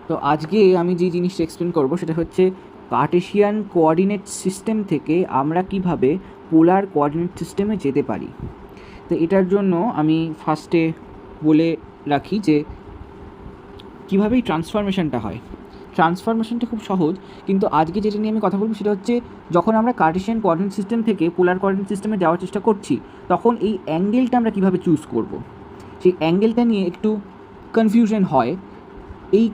তো আজকে আমি যে জিনিসটা এক্সপ্লেন করব সেটা হচ্ছে কার্টেশিয়ান কোঅর্ডিনেট সিস্টেম থেকে আমরা কিভাবে পোলার কোঅর্ডিনেট সিস্টেমে যেতে পারি। তো এটার জন্য আমি ফার্স্টে বলে রাখি যে কীভাবে এই ট্রান্সফরমেশনটা হয়। ট্রান্সফরমেশনটা খুব সহজ, কিন্তু আজকে যেটা নিয়ে আমি কথা বলবো সেটা হচ্ছে যখন আমরা কার্টেশিয়ান কোঅর্ডিনেট সিস্টেম থেকে পোলার কোঅর্ডিনেট সিস্টেমে যাওয়ার চেষ্টা করছি তখন এই অ্যাঙ্গেলটা আমরা কীভাবে চুজ করব, সেই অ্যাঙ্গেলটা নিয়ে একটু কনফিউশন হয়। এই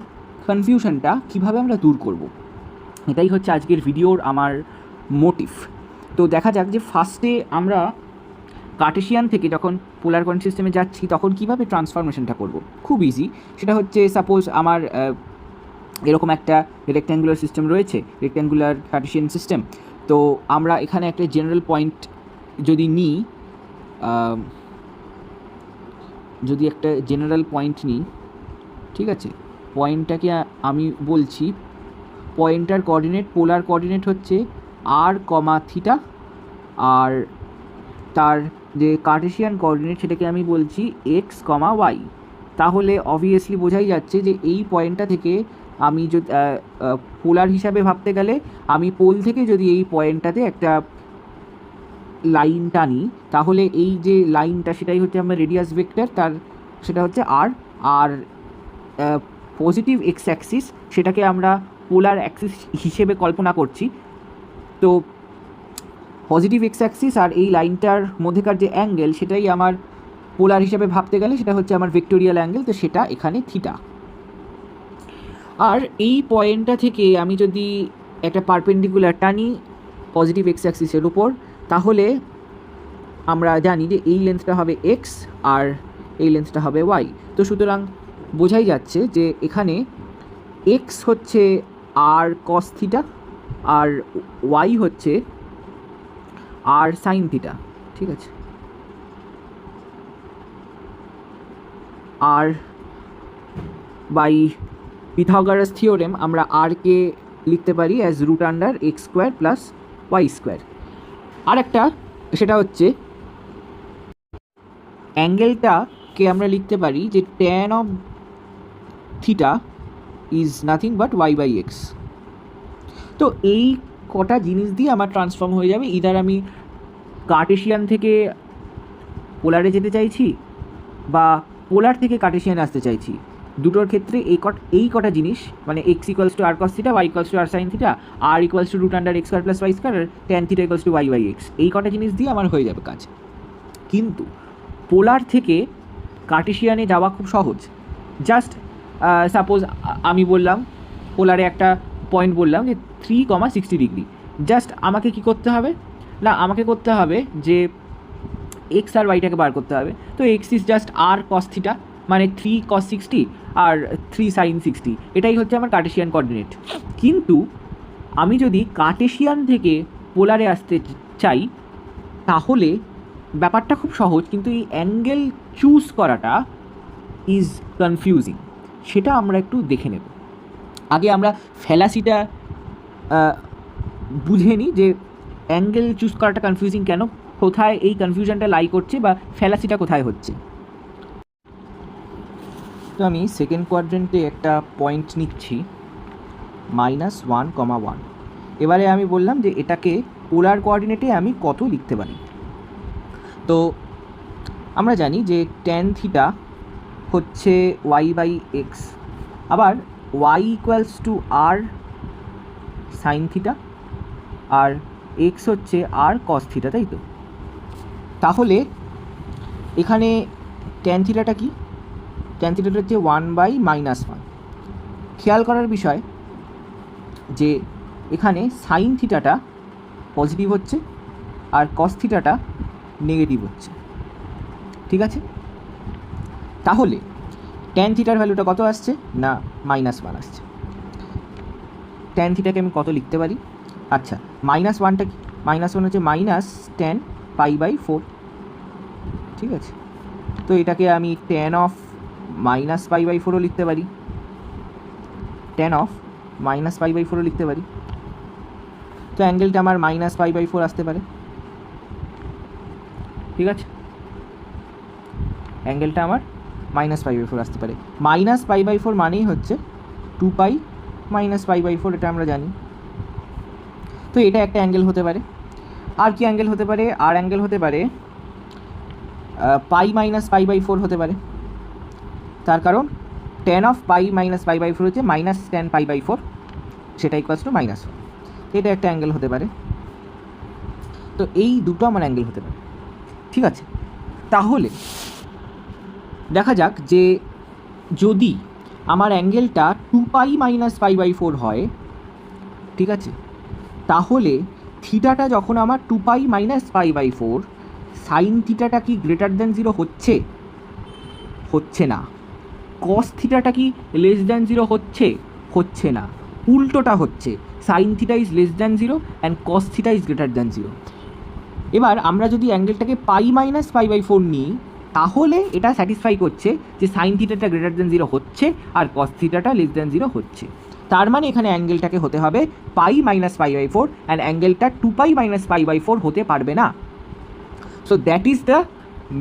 কনফিউশনটা কীভাবে আমরা দূর করব, এটাই হচ্ছে আজকের ভিডিওর আমার মোটিভ। তো দেখা যাক যে ফার্স্টে আমরা কার্টেশিয়ান থেকে যখন পোলার কোঅর্ডিনেট সিস্টেমে যাচ্ছি তখন কীভাবে ট্রান্সফরমেশনটা করব। খুব ইজি। সেটা হচ্ছে সাপোজ আমার এরকম একটা রেক্ট্যাঙ্গুলার সিস্টেম রয়েছে, রেক্ট্যাঙ্গুলার কার্টেশিয়ান সিস্টেম। তো আমরা এখানে একটা জেনারেল পয়েন্ট যদি নিই, যদি একটা জেনারেল পয়েন্ট নিই, ঠিক আছে, পয়েন্টটাকে আমি বলছি পয়েন্টার কোঅর্ডিনেট, পোলার কোঅর্ডিনেট হচ্ছে আর কমা থিটা, আর তার যে কার্টেশিয়ান কোঅর্ডিনেট সেটাকে আমি বলছি এক্স কমা ওয়াই। তাহলে অবভিয়াসলি বোঝাই যাচ্ছে যে এই পয়েন্টটা থেকে আমি যদি পোলার হিসাবে ভাবতে গেলে আমি পোল থেকে যদি এই পয়েন্টটাতে একটা লাইন টানি তাহলে এই যে লাইনটা সেটাই হচ্ছে আমার রেডিয়াস ভেক্টর, তার সেটা হচ্ছে আর আর পজিটিভ এক্স অ্যাক্সিস সেটাকে আমরা পোলার অ্যাক্সিস হিসেবে কল্পনা করছি। তো পজিটিভ এক্স অ্যাক্সিস আর এই লাইনটার মধ্যেকার যে অ্যাঙ্গেল সেটাই আমার পোলার হিসেবে ভাবতে গেলে সেটা হচ্ছে আমার ভেক্টোরিয়াল অ্যাঙ্গেল, তো সেটা এখানে থিটা। আর এই পয়েন্টটা থেকে আমি যদি একটা পারপেন্ডিকুলার টানি পজিটিভ এক্স অ্যাক্সিসের উপর, তাহলে আমরা জানি যে এই লেন্থটা হবে এক্স আর এই লেন্থটা হবে ওয়াই। তো সুতরাং বোঝাই যাচ্ছে যে এখানে এক্স হচ্ছে আর কস থিটা আর ওয়াই হচ্ছে আর সাইন থিটা, ঠিক আছে। আর বাই পিথাগোরাস থিওরেম আমরা আরকে লিখতে পারি as root under x square plus y square. আর একটা সেটা হচ্ছে অ্যাঙ্গেলটাকে আমরা লিখতে পারি যে tan of theta is nothing but y by x. তো এই কটা জিনিস দিয়ে আমার ট্রান্সফর্ম হয়ে যাবে, ইদার আমি কার্টেশিয়ান থেকে পোলারে যেতে চাইছি বা পোলার থেকে কার্টেশিয়ান আসতে চাইছি। দুটোর ক্ষেত্রে এই কটা জিনিস মানে x equals to r cos theta, y equals to r sine theta, r equals to root under x square plus y square, tan theta equals to y by x, এই কটা জিনিস দিয়ে আমার হয়ে যাবে কাজ। কিন্তু পোলার থেকে কার্টেশিয়ানে যাওয়া খুব সহজ। জাস্ট সাপোজ আমি বললাম পোলারে একটা পয়েন্ট বললাম যে 3,60 ডিগ্রি। জাস্ট আমাকে কি করতে হবে না, আমাকে করতে হবে যে এক্স আর ওয়াইটাকে বার করতে হবে। তো x is just r cos theta, মানে 3 cos 60 আর 3 sin 60, এটাই হচ্ছে আমার কার্টেশিয়ান কোঅর্ডিনেট। কিন্তু আমি যদি কার্টেশিয়ান থেকে পোলারে আসতে চাই তাহলে ব্যাপারটা খুব সহজ, কিন্তু এই অ্যাঙ্গেল চুজ করাটা ইজ কনফিউজিং। সেটা আমরা একটু দেখে নেব। আগে আমরা ফ্যালাসিটা বুঝে নিই যে অ্যাঙ্গেল চুজ করাটা কনফিউজিং কেন, কোথায় এই কনফিউশনটা লাই করছে বা ফ্যালাসিটা কোথায় হচ্ছে। তো আমি সেকেন্ড কোয়াড্রেন্টে একটা পয়েন্ট নিচ্ছি -1,1। এবারে আমি বললাম যে এটাকে পোলার কোঅর্ডিনেটে আমি কত লিখতে পারি। তো আমরা জানি যে ট্যান থিটা হচ্ছে ওয়াই বাই এক্স, আবার y equals to r sine theta আর এক্স হচ্ছে আর কস থিটা, তাই তো। তাহলে এখানে ট্যান থিটাটা কি, ট্যান থিটাটা হচ্ছে 1/-1। খেয়াল করার বিষয় যে এখানে সাইন থিটাটা পজিটিভ হচ্ছে আর কস থিটাটা নেগেটিভ হচ্ছে, ঠিক আছে। তাহলে ট্যান থিটার ভ্যালুটা কত আসছে না -1 আসছে। ট্যান থিটাকে আমি কত লিখতে পারি, আচ্ছা -1টা কি, -1 হচ্ছে -tan π/4, ঠিক আছে। তো এটাকে আমি ট্যান অফ -π/4ও লিখতে পারি, ট্যান অফ -π/4ও লিখতে পারি। তো অ্যাঙ্গেলটা আমার -π/4 আসতে পারে, ঠিক আছে। অ্যাঙ্গেলটা আমার -π/4 আসতে পারে। -π/4 মানেই হচ্ছে 2 পাই মাইনাস পাই/4, এটা আমরা জানি। তো এটা একটা অ্যাঙ্গেল হতে পারে। আর কি অ্যাঙ্গেল হতে পারে? আর অ্যাঙ্গেল হতে পারে পাই মাইনাস পাই/4 হতে পারে। তার কারণ tan অফ পাই মাইনাস পাই/4 হচ্ছে মাইনাস tan পাই/4, সেটা ইকুয়ালস টু -1। এটা একটা অ্যাঙ্গেল হতে পারে। তো এই দুটো আমার অ্যাঙ্গেল হতে পারে, ঠিক আছে। তাহলে দেখা যাক যে যদি আমার অ্যাঙ্গেলটা 2 পাই মাইনাস পাই/4 হয়, ঠিক আছে, তাহলে থিটাটা যখন আমার 2 পাই মাইনাস পাই/4, সাইন থিটাটা কি গ্রেটার দ্যান 0 হচ্ছে? হচ্ছে না। কস থিটাটা কি লেস দ্যান 0 হচ্ছে? হচ্ছে না। উল্টোটা হচ্ছে, sine theta is less than 0 and cos theta is greater than 0। এবার আমরা যদি অ্যাঙ্গেলটাকে পাই মাইনাস পাই/4 নিই, তাহলে এটা স্যাটিসফাই করছে যে সাইন থিটাটা গ্রেটার দ্যান 0 হচ্ছে আর কস থিটাটা লেস দ্যান 0 হচ্ছে। তার মানে এখানে অ্যাঙ্গেলটাকে হতে হবে পাই মাইনাস পাই/4 অ্যান্ড অ্যাঙ্গেলটা 2 পাই মাইনাস পাই/4 হতে পারবে না। So that is the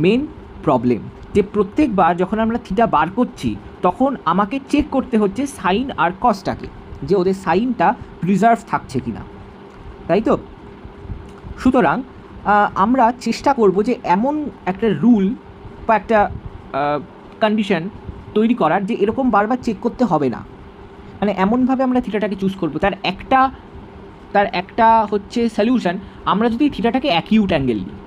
main problem, যে প্রত্যেকবার যখন আমরা থিটা বার করছি তখন আমাকে চেক করতে হচ্ছে সাইন আর কসটাকে, যে ওদের সাইনটা প্রিজার্ভ থাকছে কি না, তাই তো? সুতরাং আমরা চেষ্টা করব যে এমন একটা রুল বা একটা কন্ডিশন তৈরি করার যে এরকম বারবার চেক করতে হবে না। মানে এমনভাবে আমরা থিটাটাকে চুজ করব, তার একটা হচ্ছে সলিউশন, আমরা যদি থিটাটাকে অ্যাকিউট অ্যাঙ্গেল নিই।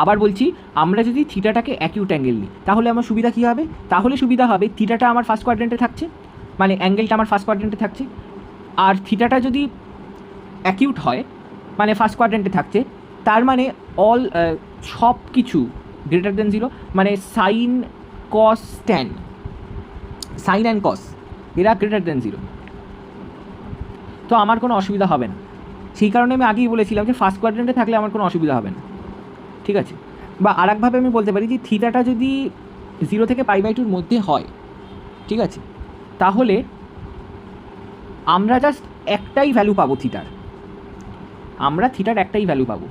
আবার বলছি, আমরা যদি থিটাটাকে অ্যাকিউট অ্যাঙ্গেল নিই তাহলে আমার সুবিধা কী হবে? তাহলে সুবিধা হবে থিটাটা আমার ফার্স্ট কোয়াড্রেন্টে থাকছে, মানে অ্যাঙ্গেলটা আমার ফার্স্ট কোয়াড্রেন্টে থাকছে। আর থিটাটা যদি অ্যাকিউট হয় মানে ফার্স্ট কোয়াড্রেন্টে থাকছে, তার মানে সব কিছু গ্রেটার দেন 0, মানে sine cos tan, sine and cos এরা গ্রেটার দেন 0। তো আমার কোনো অসুবিধা হবে না। সেই কারণে আমি আগেই বলেছিলাম যে ফার্স্ট কোয়াড্রেন্টে থাকলে আমার কোনো অসুবিধা হবে না, ঠিক আছে। বা আরেকভাবে আমি বলতে পারি যে থিটাটা যদি 0 থেকে পাই/2 মধ্যে হয়, ঠিক আছে, তাহলে আমরা জাস্ট একটাই ভ্যালু পাবো থিটার, আমরা থিটার একটাই ভ্যালু পাবো।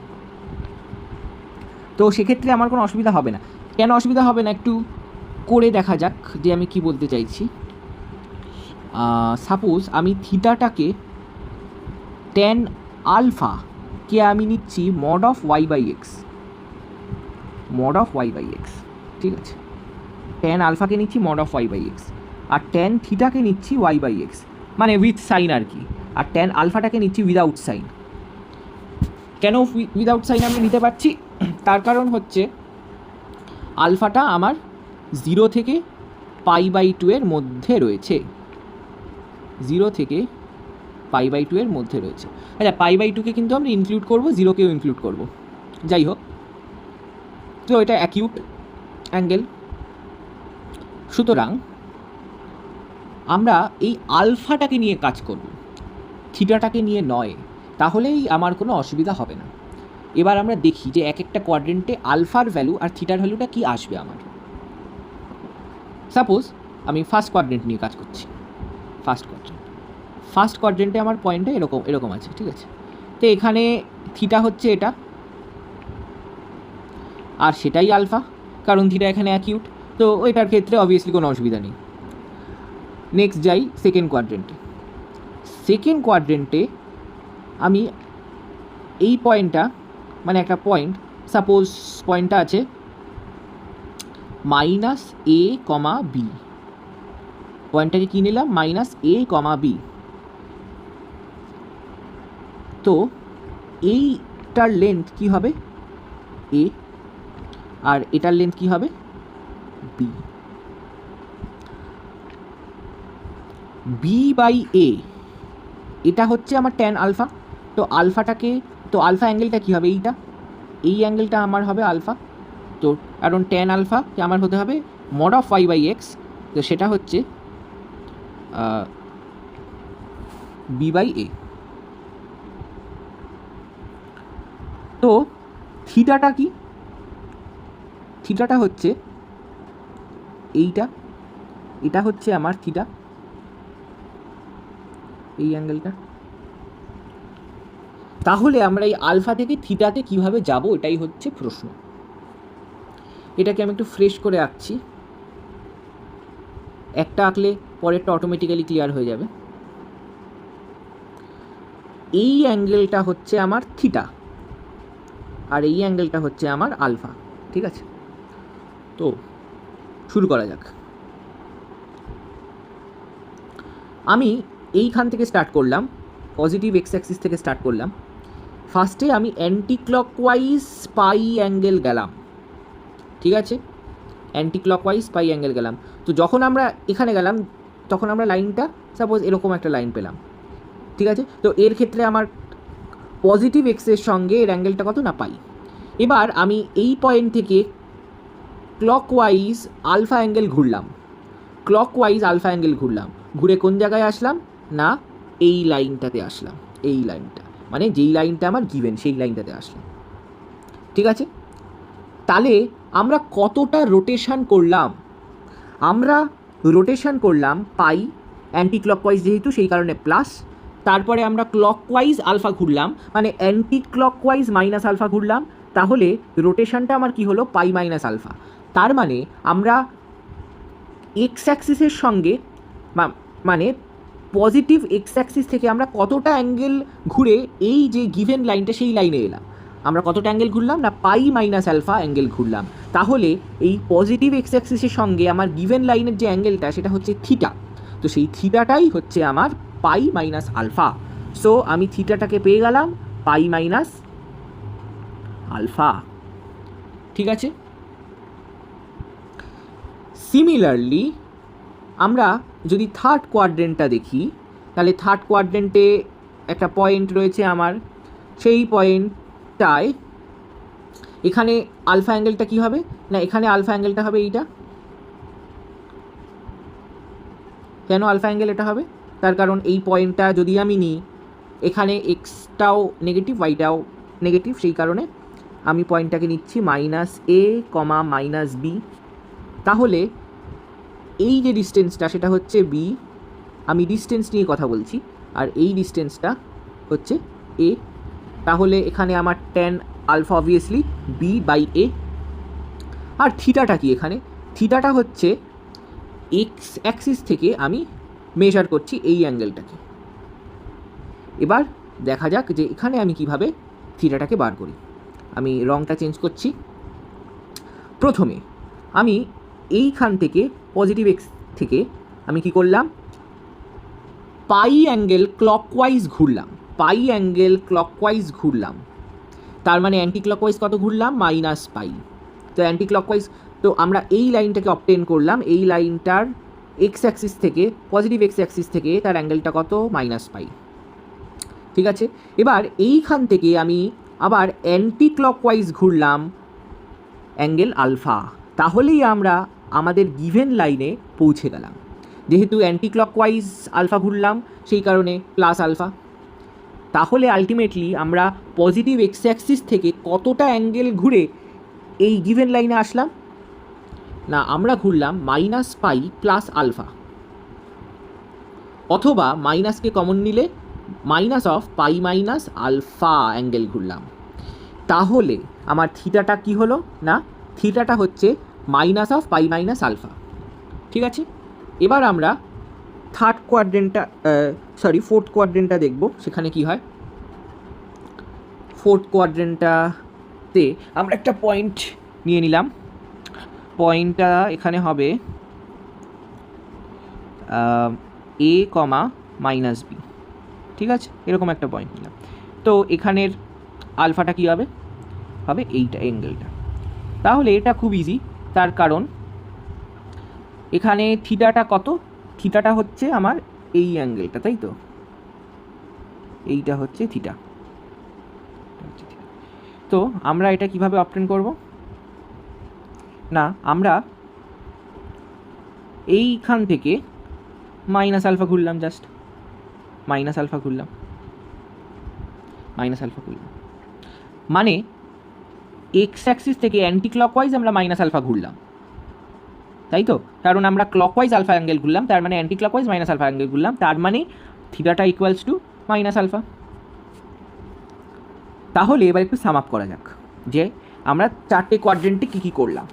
তো সেক্ষেত্রে আমার কোনো অসুবিধা হবে না। কেন অসুবিধা হবে না একটু করে দেখা যাক যে আমি কি বলতে চাইছি। সাপোজ আমি থিটাটাকে tan আলফাকে আমি নিচ্ছি mod of y/x, mod of y/x, ঠিক আছে। tan আলফাকে নিচ্ছি মড অফ y/x আর tan থিটাকে নিচ্ছি y/x, মানে উইথ সাইন আর কি। আর tan আলফাটাকে নিচ্ছি উইদাউট সাইন। কেন উইদাউট সাইন আমি নিতে পারছি? তার কারণ হচ্ছে আলফাটা আমার 0 থেকে পাই/2 এর মধ্যে রয়েছে, 0 থেকে পাই/2 এর মধ্যে রয়েছে। আচ্ছা, পাই/2কে কিন্তু আমরা ইনক্লুড করবো, 0কেও ইনক্লুড করবো, যাই হোক। তো এটা অ্যাকিউট অ্যাঙ্গেল। সুতরাং আমরা এই আলফাটাকে নিয়ে কাজ করব, থিটাটাকে নিয়ে নয়, তাহলেই আমার কোনো অসুবিধা হবে না। এবার আমরা দেখি যে এক একটা কোয়াড্রেন্টে আলফার ভ্যালু আর থিটার ভ্যালুটা কী আসবে আমার। সাপোজ আমি ফার্স্ট কোয়াড্রেন্ট নিয়ে কাজ করছি। ফার্স্ট কোয়াড্রেন্টে আমার পয়েন্টটা এরকম আছে, ঠিক আছে। তো এখানে থিটা হচ্ছে এটা, আর সেটাই আলফা, কারণ থিটা এখানে অ্যাকিউট, তো ওইটার ক্ষেত্রে অবভিয়াসলি কোনো অসুবিধা নেই। নেক্সট যাই সেকেন্ড কোয়াড্রেন্টে আমি এই পয়েন্টটা, মানে একটা পয়েন্ট, সাপোজ পয়েন্টটা আছে -a, b, পয়েন্টটাকে কী নিলাম? -a, b। তো এইটার লেন্থ কী হবে? a, আর এটার লেন্থ কী হবে? b। b/a এটা হচ্ছে আমার tan আলফা। তো আলফা অ্যাঙ্গেলটা কী হবে? এই অ্যাঙ্গেলটা আমার হবে আলফা। তো কারণ tan আলফা আমার হতে হবে মড অফ y/x, তো সেটা হচ্ছে b/a। তো থিটাটা কি? থিটাটা হচ্ছে এটা হচ্ছে আমার থিটা, এই অ্যাঙ্গেলটা। তাহলে আমরা এই আলফা থেকে থিটাতে কিভাবে যাব, এটাই হচ্ছে প্রশ্ন। এটাকে আমি একটু ফ্রেশ করে আঁকছি। একটা আঁকলে পরেরটা অটোমেটিক্যালি ক্লিয়ার হয়ে যাবে। এই অ্যাঙ্গেলটা হচ্ছে আমার থিটা, আর এই অ্যাঙ্গেলটা হচ্ছে আমার আলফা। ঠিক আছে, তো শুরু করা যাক। আমি এইখান থেকে স্টার্ট করলাম, পজিটিভ এক্স অ্যাক্সিস থেকে স্টার্ট করলাম। ফার্স্টে আমি অ্যান্টি ক্লকওয়াইজ পাই অ্যাঙ্গেল গেলাম। ঠিক আছে, অ্যান্টি ক্লকওয়াইজ পাই অ্যাঙ্গেল গেলাম। তো যখন আমরা এখানে গেলাম তখন আমরা লাইনটা সাপোজ এরকম একটা লাইন পেলাম। ঠিক আছে, তো এর ক্ষেত্রে আমার পজিটিভ এক্সের সঙ্গে এর অ্যাঙ্গেলটা কত না পাই। এবার আমি এই পয়েন্ট থেকে ক্লকওয়াইজ আলফা অ্যাঙ্গেল ঘুরলাম, ক্লকওয়াইজ আলফা অ্যাঙ্গেল ঘুরলাম, ঘুরে কোন জায়গায় আসলাম না এই লাইনটাতে আসলাম। এই লাইনটা মানে যেই লাইনটা আমার গিভেন সেই লাইনটাতে আসলাম। ঠিক আছে, তাহলে আমরা কতটা রোটেশন করলাম? আমরা রোটেশন করলাম পাই, অ্যান্টি ক্লকওয়াইজ যেহেতু সেই কারণে প্লাস, তারপরে আমরা ক্লকওয়াইজ আলফা ঘুরলাম মানে অ্যান্টি ক্লকওয়াইজ মাইনাস আলফা ঘুরলাম। তাহলে রোটেশনটা আমার কি হলো? পাই মাইনাস আলফা। তার মানে আমরা এক্স অ্যাক্সিসের সঙ্গে মানে পজিটিভ এক্স অ্যাক্সিস থেকে আমরা কতটা অ্যাঙ্গেল ঘুরে এই যে গিভেন লাইনটা সেই লাইনে এলাম। আমরা কতটা অ্যাঙ্গেল ঘুরলাম না পাই মাইনাস আলফা অ্যাঙ্গেল ঘুরলাম। তাহলে এই পজিটিভ এক্স অ্যাক্সিসের সঙ্গে আমার গিভেন লাইনের যে অ্যাঙ্গেলটা সেটা হচ্ছে থিটা। তো সেই থিটাটাই হচ্ছে আমার পাই মাইনাস আলফা। সো আমি থিটাটাকে পেয়ে গেলাম পাই মাইনাস আলফা। ঠিক আছে, সিমিলারলি আমরা যদি থার্ড কোয়াড্রেন্টটা দেখি, তাহলে থার্ড কোয়াড্রেন্টে একটা পয়েন্ট রয়েছে আমার। সেই পয়েন্টটায় এখানে আলফা অ্যাঙ্গেলটা কী হবে না, এখানে আলফা অ্যাঙ্গেলটা হবে এইটা। কেন আলফা অ্যাঙ্গেল এটা হবে? তার কারণ এই পয়েন্টটা যদি আমি নিই, এখানে এক্সটাও নেগেটিভ ওয়াইটাও নেগেটিভ, সেই কারণে আমি পয়েন্টটাকে নিচ্ছি মাইনাস এ কমা মাইনাস বি। তাহলে এই যে ডিস্টেন্সটা সেটা হচ্ছে বি, আমি ডিস্টেন্স নিয়ে কথা বলছি, আর এই ডিস্টেন্সটা হচ্ছে এ। তাহলে এখানে আমার tan alpha obviously b by a. আর থিটাটা কি? এখানে থিটাটা হচ্ছে এক্স অ্যাক্সিস থেকে আমি মেজার করছি এই অ্যাঙ্গেলটাকে। এবার দেখা যাক যে এখানে আমি কিভাবে থিটাটাকে বার করি। আমি রংটা চেঞ্জ করছি। প্রথমে আমি এইখান থেকে পজিটিভ এক্স থেকে আমি কি করলাম, পাই অ্যাঙ্গেল ক্লকওয়াইজ ঘুরলাম, পাই অ্যাঙ্গেল ক্লকওয়াইজ ঘুরলাম। তার মানে অ্যান্টি ক্লকওয়াইজ কত ঘুরলাম? মাইনাস পাই। তো অ্যান্টি ক্লকওয়াইজ, তো আমরা এই লাইনটাকে অবটেন করলাম, এই লাইনটার এক্স অ্যাক্সিস থেকে পজিটিভ এক্স অ্যাক্সিস থেকে তার অ্যাঙ্গেলটা কত? মাইনাস পাই। ঠিক আছে, এবার এইখান থেকে আমি আবার অ্যান্টি ক্লকওয়াইজ ঘুরলাম অ্যাঙ্গেল আলফা। তাহলেই আমরা আমাদের গিভেন লাইনে পৌঁছে গেলাম। যেহেতু অ্যান্টি ক্লকওয়াইজ আলফা ঘুরলাম সেই কারণে প্লাস আলফা। তাহলে আলটিমেটলি আমরা পজিটিভ এক্স অ্যাক্সিস থেকে কতটা অ্যাঙ্গেল ঘুরে এই গিভেন লাইনে আসলাম না, আমরা ঘুরলাম মাইনাস পাই প্লাস আলফা, অথবা মাইনাসকে কমন নিলে minus of pi minus alpha angle ঘুরলাম। তাহলে আমার থিটাটা কি হলো না, থিটাটা হচ্ছে minus of pi minus alpha. ঠিক আছে, এবার আমরা ফোর্থ কোয়াড্রেন্টটা দেখব, সেখানে কি হয়। ফোর্থ কোয়াড্রেন্টটাতে আমরা একটা পয়েন্ট নিয়ে নিলাম। পয়েন্টটা এখানে হবে এ কমা মাইনাস বি। ঠিক আছে, এরকম একটা পয়েন্ট নিলাম। তো এখানের আলফাটা কী হবে? হবে এইটা অ্যাঙ্গেলটা। তাহলে এটা খুব ইজি, তার কারণ এখানে থিটাটা কত? থিটাটা হচ্ছে আমার এই অ্যাঙ্গেলটা, তাই তো? এইটা হচ্ছে থিটা। তো আমরা এটা কিভাবে অবটেন করব না, আমরা এইখান থেকে মাইনাস আলফা ঘুরলাম, জাস্ট মাইনাস আলফা ঘুরলাম, মানে এক্স অ্যাক্সিস থেকে অ্যান্টি ক্লকওয়াইজ আমরা মাইনাস আলফা ঘুরলাম, তাই তো? কারণ আমরা ক্লকওয়াইজ আলফা অ্যাঙ্গেল ঘুরলাম, তার মানে anti clockwise minus alpha angle ঘুরলাম, তার মানে থিটাটা ইকুয়ালস টু মাইনাস আলফা। তাহলে এবার একটু সাম আপ করা যাক যে আমরা চারটে কোয়াড্রেন্টে কী কী করলাম।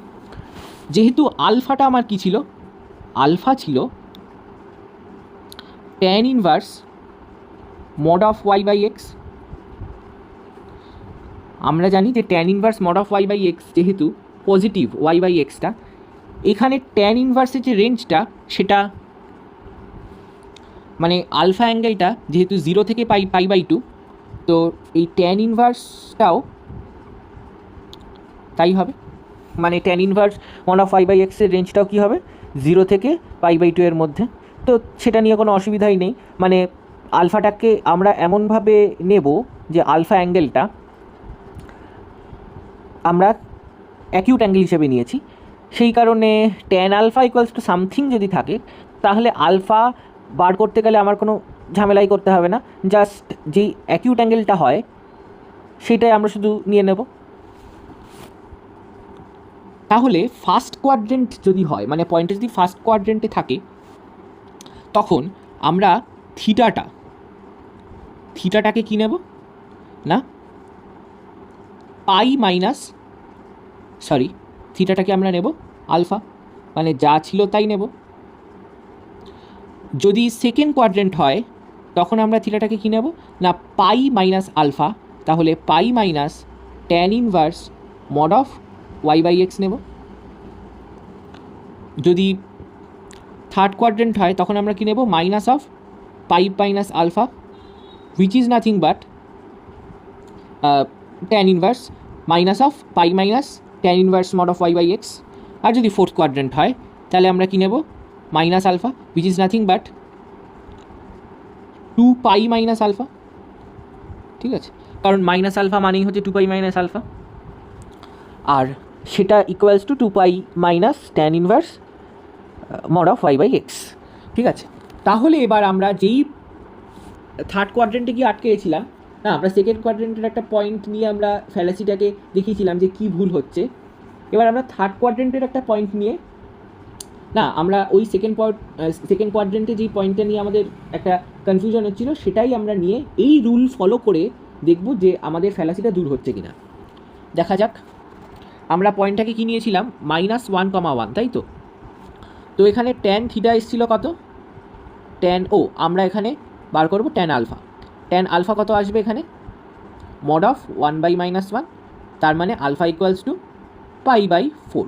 যেহেতু আলফাটা আমার কী ছিল? আলফা ছিল tan inverse mod of y by x. আমরা জানি যে tan inverse mod of y by x যেহেতু পজিটিভ ওয়াই বাই এক্সটা, এখানে ট্যান ইনভার্সের যে রেঞ্জটা সেটা মানে আলফা অ্যাঙ্গেলটা যেহেতু 0 থেকে পাই/2, তো এই ট্যান ইনভার্সটাও তাই হবে। মানে tan inverse mod of y by এক্সের রেঞ্জটাও কী হবে, 0 থেকে পাই/2 এর মধ্যে। তো সেটা নিয়ে কোনো অসুবিধাই নেই। মানে আলফাটাকে আমরা এমনভাবে নেব যে আলফা অ্যাঙ্গেলটা আমরা অ্যাকিউট অ্যাঙ্গেল হিসেবে নিয়েছি, সেই কারণে tan alpha equals to something যদি থাকে তাহলে আলফা বার করতে গেলে আমার কোনো ঝামেলাই করতে হবে না, জাস্ট যেই অ্যাকিউট অ্যাঙ্গেলটা হয় সেটাই আমরা শুধু নিয়ে নেব। তাহলে ফার্স্ট কোয়াড্রেন্ট যদি হয়, মানে পয়েন্টটা যদি ফার্স্ট কোয়াড্রেন্টে থাকে, তখন আমরা থিটাটাকে কী নেব না থিটাটাকে আমরা নেব আলফা, মানে যা ছিল তাই নেব। যদি সেকেন্ড কোয়াড্রেন্ট হয় তখন আমরা থিটাটাকে কী নেব না পাই মাইনাস আলফা, তাহলে pi minus tan inverse mod of y by x নেব। যদি থার্ড কোয়াড্রেন্ট হয় তখন আমরা কী নেব minus of pi minus alpha, which is nothing but tan inverse minus of pi minus tan inverse mod of y by x. আর যদি fourth quadrant হয় তাহলে আমরা কী নেব minus alpha, which is nothing but 2 pi minus alpha. ঠিক আছে, কারণ মাইনাস আলফা মানেই হচ্ছে 2 পাই মাইনাস আলফা, আর সেটা equals to 2 pi minus tan inverse mod of y by x. ঠিক আছে, তাহলে এবার আমরা যেই থার্ড কোয়াড্রেন্টে গিয়ে আটকে গেছিলাম না, আমরা সেকেন্ড কোয়াড্রেন্টের একটা পয়েন্ট নিয়ে আমরা ফ্যালাসিটাকে দেখিয়েছিলাম যে কী ভুল হচ্ছে। এবার আমরা থার্ড কোয়াড্রেন্টের একটা পয়েন্ট নিয়ে না, আমরা ওই সেকেন্ড কোয়াড্রেন্টে যেই পয়েন্টটা নিয়ে আমাদের একটা কনফিউশন হচ্ছিলো সেটাই আমরা নিয়ে এই রুল ফলো করে দেখব যে আমাদের ফ্যালাসিটা দূর হচ্ছে কি না। দেখা যাক, আমরা পয়েন্টটাকে কী নিয়েছিলাম -1,1, তাই তো। তো এখানে ট্যান থিটা এসেছিল কত, আমরা এখানে বার করব ট্যান আলফা কত আসবে এখানে মড অফ 1/-1, তার মানে আলফা ইকুয়ালস টু পাই/4।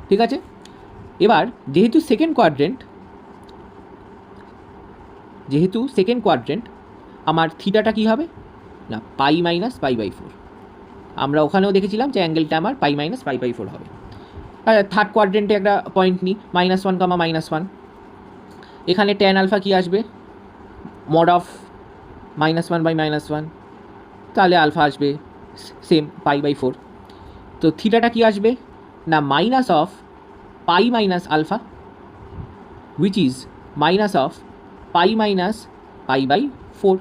ঠিক আছে, এবার যেহেতু সেকেন্ড কোয়াড্রেন্ট আমার থিটাটা কী হবে না পাই মাইনাস পাই/4। আমরা ওখানেও দেখেছিলাম যে অ্যাঙ্গেলটা আমার পাই মাইনাস পাই/4 হবে। থার্ড কোয়াড্রেন্টে একটা পয়েন্ট নিই -1, -1, এখানে ট্যান আলফা কী আসবে মড অফ -1/-1, তাহলে আলফা আসবে সেম পাই/4। তো থিটাটা কী আসবে না minus of pi minus alpha, which is minus of pi minus পাই/4,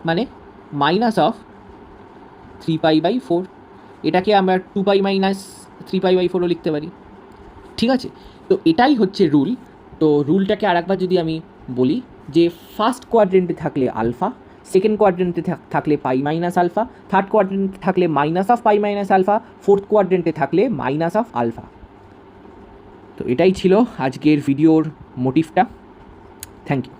মানে মাইনাস অফ 3 পাই/4। এটাকে আমরা 2 পাই মাইনাস 3 পাই/4ও লিখতে পারি। ঠিক আছে, তো এটাই হচ্ছে রুল। তো রুলটাকে আরেকবার যদি আমি বলি যে ফার্স্ট কোয়াড্রেন্টে থাকলে আলফা, সেকেন্ড কোয়াড্রেন্টে থাকলে পাই মাইনাস আলফা, থার্ড কোয়াড্রেন্টে থাকলে minus of pi minus alpha, fourth কোয়াড্রেন্টে থাকলে মাইনাস অফ আলফা। তো এটাই ছিল আজকের ভিডিওর মোটিভটা। Thank you.